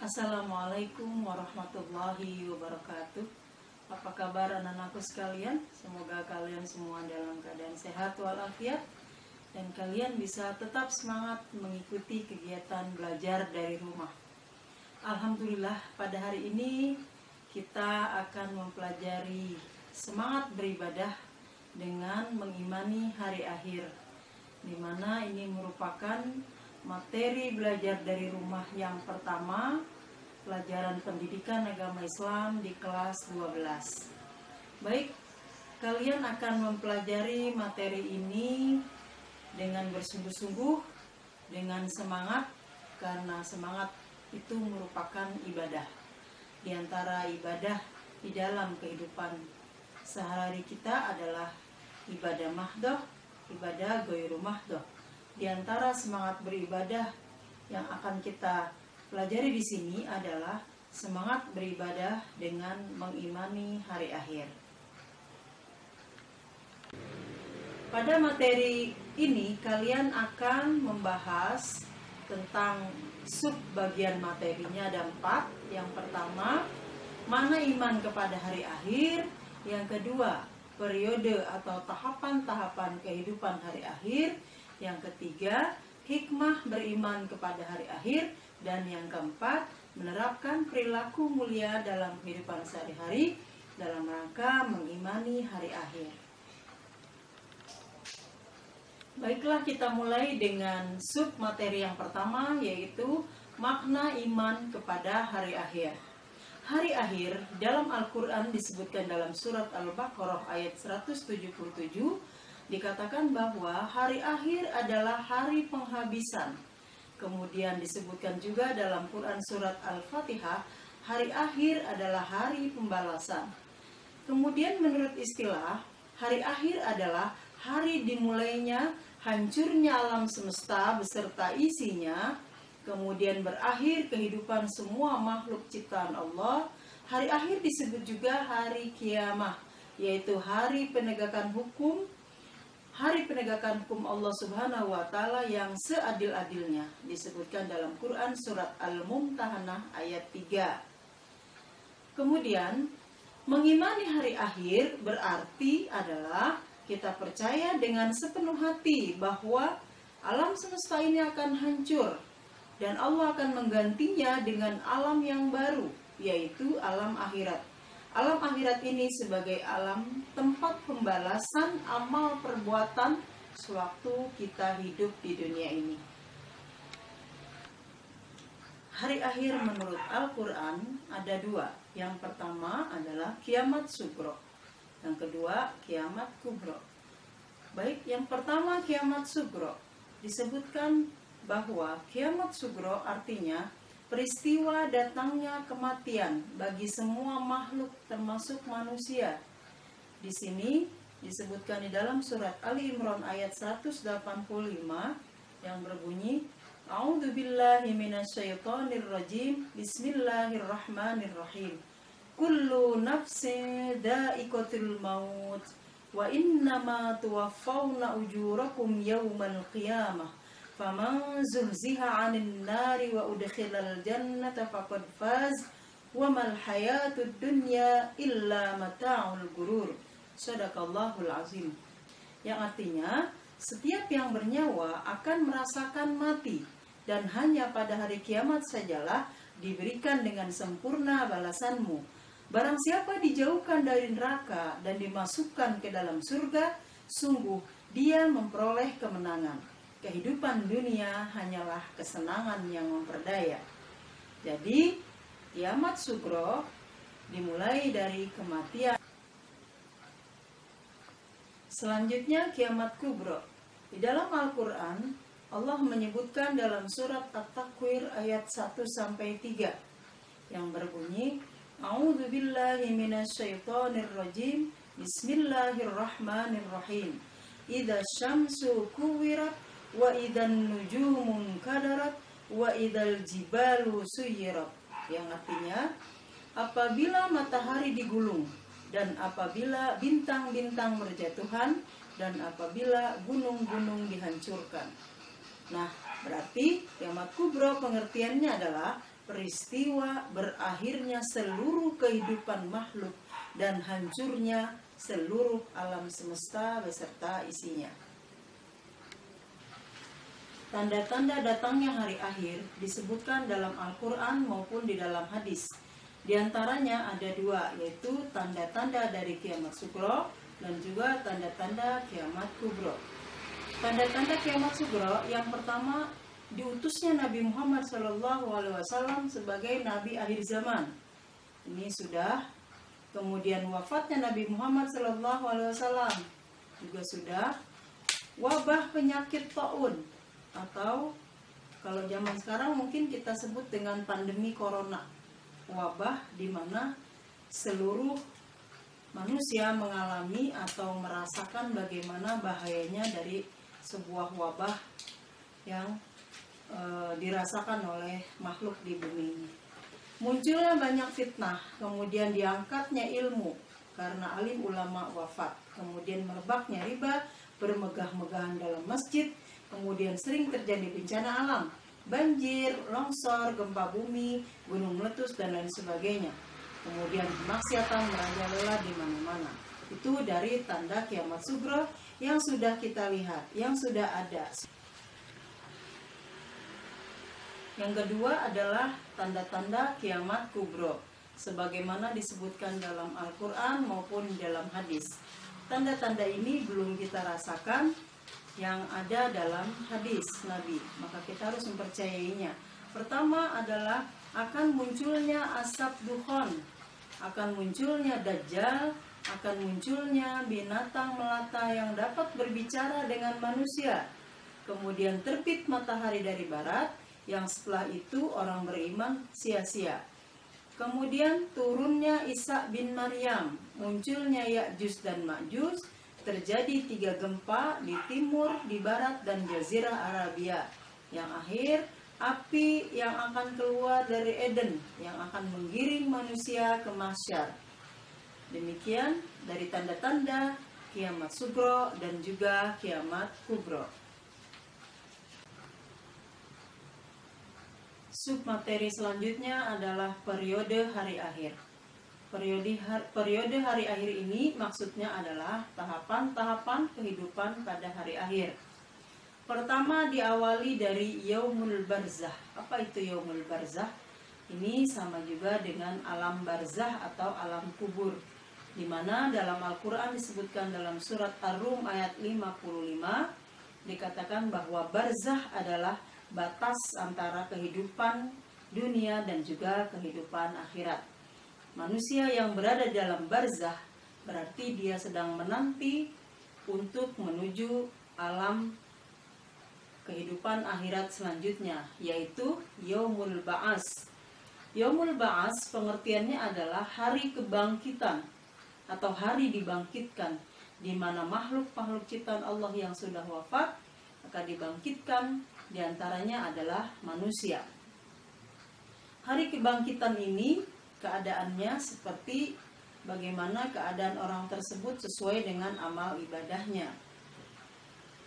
Assalamualaikum warahmatullahi wabarakatuh. Apa kabar anak-anakku sekalian? Semoga kalian semua dalam keadaan sehat walafiat dan kalian bisa tetap semangat mengikuti kegiatan belajar dari rumah. Alhamdulillah, pada hari ini kita akan mempelajari semangat beribadah dengan mengimani hari akhir, di mana ini merupakan materi belajar dari rumah yang pertama, pelajaran pendidikan agama Islam di kelas 12. Baik, kalian akan mempelajari materi ini dengan bersungguh-sungguh, dengan semangat, karena semangat itu merupakan ibadah. Di antara ibadah di dalam kehidupan sehari-hari kita adalah ibadah mahdoh, ibadah ghairu mahdoh. Di antara semangat beribadah yang akan kita pelajari di sini adalah semangat beribadah dengan mengimani hari akhir. Pada materi ini kalian akan membahas tentang subbagian materinya, ada 4. Yang pertama, mana iman kepada hari akhir. Yang kedua, periode atau tahapan-tahapan kehidupan hari akhir. Yang ketiga, hikmah beriman kepada hari akhir. Dan yang keempat, menerapkan perilaku mulia dalam kehidupan sehari-hari dalam rangka mengimani hari akhir. Baiklah, kita mulai dengan sub materi yang pertama, yaitu makna iman kepada hari akhir. Hari akhir dalam Al-Quran disebutkan dalam surat Al-Baqarah ayat 177, dikatakan bahwa hari akhir adalah hari penghabisan. Kemudian disebutkan juga dalam Quran surat Al-Fatihah, hari akhir adalah hari pembalasan. Kemudian menurut istilah, hari akhir adalah hari dimulainya hancurnya alam semesta beserta isinya, kemudian berakhir kehidupan semua makhluk ciptaan Allah. Hari akhir disebut juga hari kiamah, yaitu hari penegakan hukum, hari penegakan hukum Allah Subhanahu wa Ta'ala yang seadil-adilnya, disebutkan dalam Quran surat Al-Mumtahanah ayat 3. Kemudian, mengimani hari akhir berarti adalah kita percaya dengan sepenuh hati bahwa alam semesta ini akan hancur dan Allah akan menggantinya dengan alam yang baru, yaitu alam akhirat. Alam akhirat ini sebagai alam tempat pembalasan amal perbuatan sewaktu kita hidup di dunia ini. Hari akhir menurut Al-Quran ada 2. Yang pertama adalah kiamat sugro, yang kedua kiamat kubro. Baik, yang pertama kiamat sugro, disebutkan bahwa kiamat sugro artinya peristiwa datangnya kematian bagi semua makhluk termasuk manusia. Di sini disebutkan di dalam surat Ali Imran ayat 185 yang berbunyi, A'udzubillahi minasyaitonirrajim, Bismillahirrahmanirrahim. Kullu nafsin dha'iqatul maut wa innama tuwaffawna ujurakum yawmal qiyamah. Faman zuhziha 'anil nari wa udkhilal jannata faqad faz wa mal hayatud dunya illa mata'ul gurur. Shadaqallahul azim. Yang artinya, setiap yang bernyawa akan merasakan mati dan hanya pada hari kiamat sajalah diberikan dengan sempurna balasanmu. Barang siapa dijauhkan dari neraka dan dimasukkan ke dalam surga, sungguh dia memperoleh kemenangan. Kehidupan dunia hanyalah kesenangan yang memperdaya. Jadi, kiamat sugro dimulai dari kematian. Selanjutnya kiamat kubro. Di dalam Al-Quran, Allah menyebutkan dalam surat At-Takwir ayat 1-3 yang berbunyi, A'udzubillahi minasyaitonirrajim, Bismillahirrahmanirrahim. Idza syamsu kuwirat wa idzan nujumun kadarat wa idzal jibalu suyirat. Yang artinya, apabila matahari digulung dan apabila bintang-bintang berjatuhan dan apabila gunung-gunung dihancurkan. Nah, berarti kiamat kubro pengertiannya adalah peristiwa berakhirnya seluruh kehidupan makhluk dan hancurnya seluruh alam semesta beserta isinya. Tanda-tanda datangnya hari akhir disebutkan dalam Al-Quran maupun di dalam hadis. Di antaranya ada dua, yaitu tanda-tanda dari kiamat sugro dan juga tanda-tanda kiamat kubro. Tanda-tanda kiamat sugro yang pertama, diutusnya Nabi Muhammad SAW sebagai Nabi akhir zaman. Ini sudah. Kemudian wafatnya Nabi Muhammad SAW juga sudah. Wabah penyakit taun, atau kalau zaman sekarang mungkin kita sebut dengan pandemi corona. Wabah di mana seluruh manusia mengalami atau merasakan bagaimana bahayanya dari sebuah wabah yang dirasakan oleh makhluk di bumi ini. Munculnya banyak fitnah, kemudian diangkatnya ilmu karena alim ulama wafat, kemudian merebaknya riba, bermegah-megahan dalam masjid, kemudian sering terjadi bencana alam, banjir, longsor, gempa bumi, gunung meletus dan lain sebagainya. Kemudian kemaksiatan merajalela di mana-mana. Itu dari tanda kiamat sugro yang sudah kita lihat, yang sudah ada. Yang kedua adalah tanda-tanda kiamat kubro, sebagaimana disebutkan dalam Al-Quran maupun dalam hadis. Tanda-tanda ini belum kita rasakan yang ada dalam hadis Nabi, maka kita harus mempercayainya. Pertama adalah akan munculnya asap dukhon, akan munculnya dajjal, akan munculnya binatang melata yang dapat berbicara dengan manusia. Kemudian terbit matahari dari barat, yang setelah itu orang beriman sia-sia. Kemudian turunnya Isa bin Maryam, munculnya Ya'juj dan Ma'juj, terjadi 3 gempa di timur, di barat, dan Jazirah Arabia. Yang akhir, api yang akan keluar dari Eden, yang akan menggiring manusia ke mahsyar. Demikian dari tanda-tanda kiamat sugro dan juga kiamat kubro. Submateri selanjutnya adalah periode hari akhir. Periode hari akhir ini maksudnya adalah tahapan-tahapan kehidupan pada hari akhir. Pertama diawali dari Yaumul Barzah. Apa itu Yaumul Barzah? Ini sama juga dengan alam barzah atau alam kubur, di mana dalam Al-Quran disebutkan dalam surat Ar-Rum ayat 55, dikatakan bahwa barzah adalah batas antara kehidupan dunia dan juga kehidupan akhirat. Manusia yang berada dalam barzah berarti dia sedang menanti untuk menuju alam kehidupan akhirat selanjutnya, yaitu Yaumul Ba'as. Yaumul Ba'as pengertiannya adalah hari kebangkitan atau hari dibangkitkan, di mana makhluk-makhluk ciptaan Allah yang sudah wafat akan dibangkitkan, di antaranya adalah manusia. Hari kebangkitan ini keadaannya seperti bagaimana keadaan orang tersebut sesuai dengan amal ibadahnya.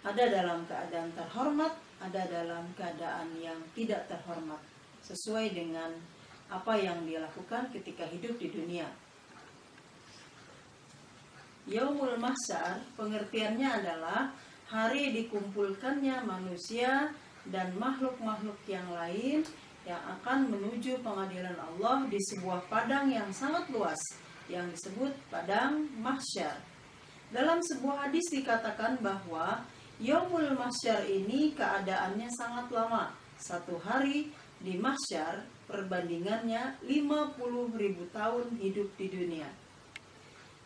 Ada dalam keadaan terhormat, ada dalam keadaan yang tidak terhormat, sesuai dengan apa yang dia lakukan ketika hidup di dunia. Yaumul Mahsyar pengertiannya adalah hari dikumpulkannya manusia dan makhluk-makhluk yang lain yang akan menuju pengadilan Allah di sebuah padang yang sangat luas yang disebut padang mahsyar. Dalam sebuah hadis dikatakan bahwa Yaumul Mahsyar ini keadaannya sangat lama. 1 hari di mahsyar perbandingannya 50.000 tahun hidup di dunia.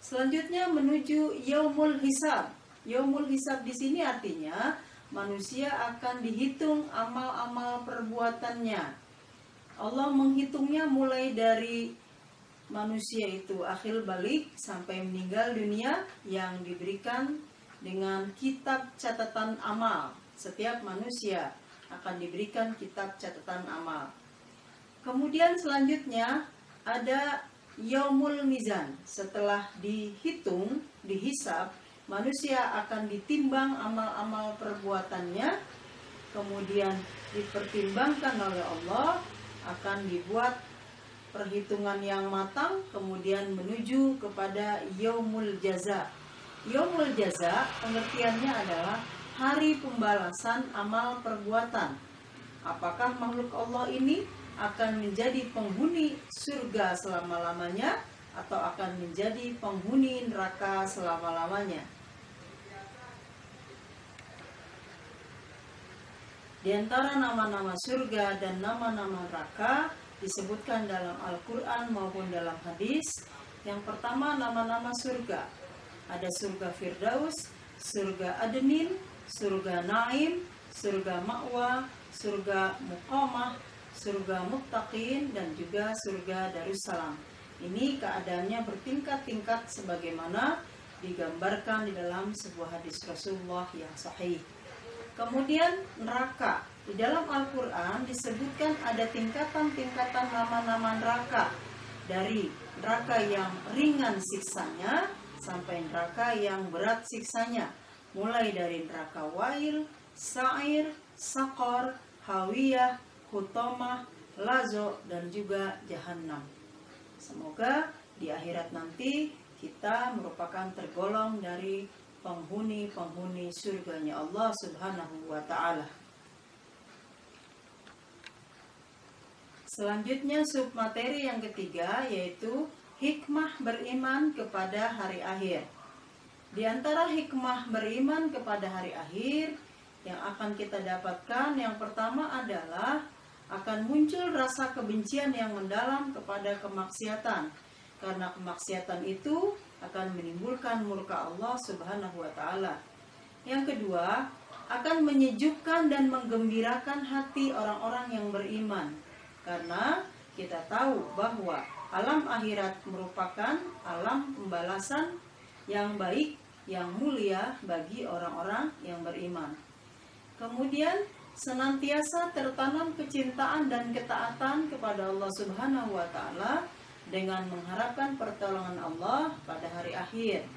Selanjutnya menuju Yaumul Hisab. Yaumul Hisab di sini artinya manusia akan dihitung amal-amal perbuatannya. Allah menghitungnya mulai dari manusia itu akhir balik sampai meninggal dunia, yang diberikan dengan kitab catatan amal. Setiap manusia akan diberikan kitab catatan amal. Kemudian selanjutnya ada Yaumul Mizan. Setelah dihitung, dihisab, manusia akan ditimbang amal-amal perbuatannya, kemudian dipertimbangkan oleh Allah, akan dibuat perhitungan yang matang, kemudian menuju kepada Yaumul Jaza. Yaumul Jaza pengertiannya adalah hari pembalasan amal perbuatan. Apakah makhluk Allah ini akan menjadi penghuni surga selama-lamanya atau akan menjadi penghuni neraka selama-lamanya? Di antara nama-nama surga dan nama-nama neraka disebutkan dalam Al-Quran maupun dalam hadis. Yang pertama, nama-nama surga. Ada surga Firdaus, surga Adnin, surga Naim, surga Ma'wa, surga Muqamah, surga Muttaqin, dan juga surga Darussalam. Ini keadaannya bertingkat-tingkat sebagaimana digambarkan di dalam sebuah hadis Rasulullah yang sahih. Kemudian neraka. Di dalam Al-Quran disebutkan ada tingkatan-tingkatan nama-nama neraka. Dari neraka yang ringan siksanya sampai neraka yang berat siksanya. Mulai dari neraka Wail, Sa'ir, Saqar, Hawiyah, Hutamah, Lazo, dan juga Jahannam. Semoga di akhirat nanti kita merupakan tergolong dari penghuni-penghuni surganya Allah Subhanahu wa ta'ala. Selanjutnya submateri yang ketiga, yaitu hikmah beriman kepada hari akhir. Di antara hikmah beriman kepada hari akhir yang akan kita dapatkan, yang pertama adalah akan muncul rasa kebencian yang mendalam kepada kemaksiatan. Karena kemaksiatan itu akan menimbulkan murka Allah Subhanahu wa ta'ala. Yang kedua, akan menyejukkan dan menggembirakan hati orang-orang yang beriman. Karena kita tahu bahwa alam akhirat merupakan alam pembalasan yang baik, yang mulia bagi orang-orang yang beriman. Kemudian senantiasa tertanam kecintaan dan ketaatan kepada Allah Subhanahu wa ta'ala dengan mengharapkan pertolongan Allah pada hari akhir.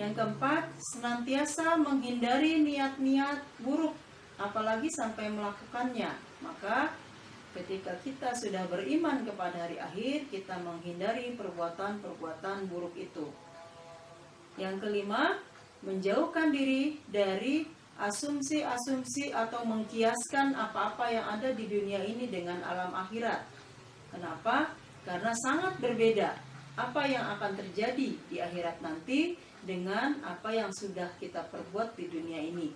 Yang keempat, senantiasa menghindari niat-niat buruk, apalagi sampai melakukannya. Maka ketika kita sudah beriman kepada hari akhir, kita menghindari perbuatan-perbuatan buruk itu. Yang kelima, menjauhkan diri dari asumsi-asumsi atau mengkiaskan apa-apa yang ada di dunia ini dengan alam akhirat. Kenapa? Karena sangat berbeda apa yang akan terjadi di akhirat nanti dengan apa yang sudah kita perbuat di dunia ini.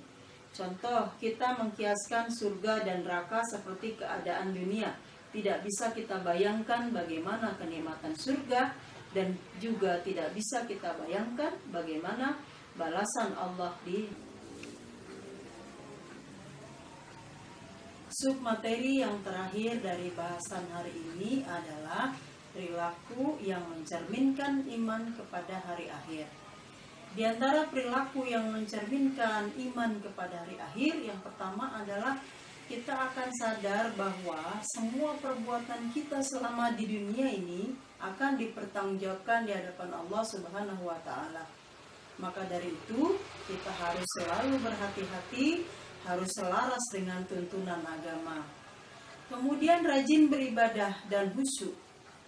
Contoh, kita mengkiaskan surga dan neraka seperti keadaan dunia. Tidak bisa kita bayangkan bagaimana kenikmatan surga, dan juga tidak bisa kita bayangkan bagaimana balasan Allah di submateri yang terakhir dari bahasan hari ini adalah perilaku yang mencerminkan iman kepada hari akhir. Di antara perilaku yang mencerminkan iman kepada hari akhir, yang pertama adalah kita akan sadar bahwa semua perbuatan kita selama di dunia ini akan dipertanggungjawabkan di hadapan Allah Subhanahu wa ta'ala. Maka dari itu kita harus selalu berhati-hati, harus selaras dengan tuntunan agama. Kemudian rajin beribadah dan khusyuk,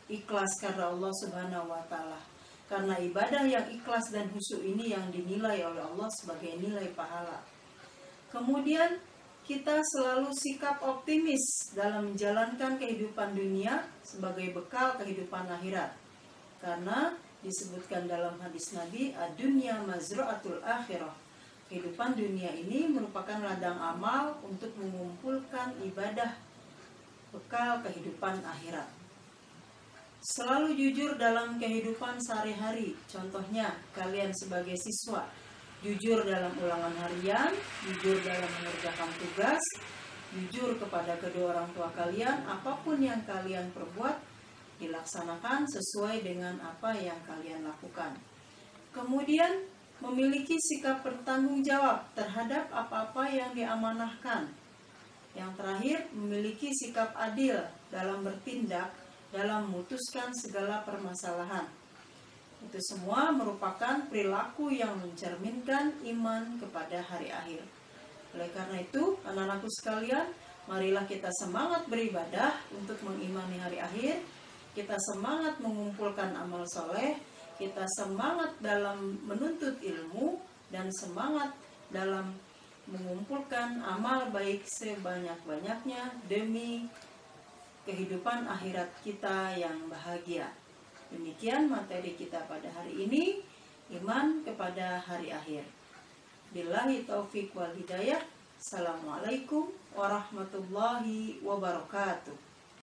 ikhlas karena Allah Subhanahu wa ta'ala. Karena ibadah yang ikhlas dan khusyuk ini yang dinilai oleh Allah sebagai nilai pahala. Kemudian kita selalu sikap optimis dalam menjalankan kehidupan dunia sebagai bekal kehidupan akhirat. Karena disebutkan dalam hadis Nabi, ad-dunya mazra'atul akhirah. Kehidupan dunia ini merupakan ladang amal untuk mengumpulkan ibadah bekal kehidupan akhirat. Selalu jujur dalam kehidupan sehari-hari. Contohnya, kalian sebagai siswa, jujur dalam ulangan harian, jujur dalam mengerjakan tugas, jujur kepada kedua orang tua kalian. Apapun yang kalian perbuat, dilaksanakan sesuai dengan apa yang kalian lakukan. Kemudian, memiliki sikap bertanggung jawab terhadap apa-apa yang diamanahkan. Yang terakhir, memiliki sikap adil dalam bertindak, dalam memutuskan segala permasalahan. Itu semua merupakan perilaku yang mencerminkan iman kepada hari akhir. Oleh karena itu, anak-anakku sekalian, Marilah kita semangat beribadah untuk mengimani hari akhir. Kita semangat mengumpulkan amal soleh. Kita semangat dalam menuntut ilmu. Dan semangat dalam mengumpulkan amal baik sebanyak-banyaknya demi kehidupan akhirat kita yang bahagia. Demikian materi kita pada hari ini, iman kepada hari akhir. Billahi taufik wal hidayah. Assalamualaikum warahmatullahi wabarakatuh.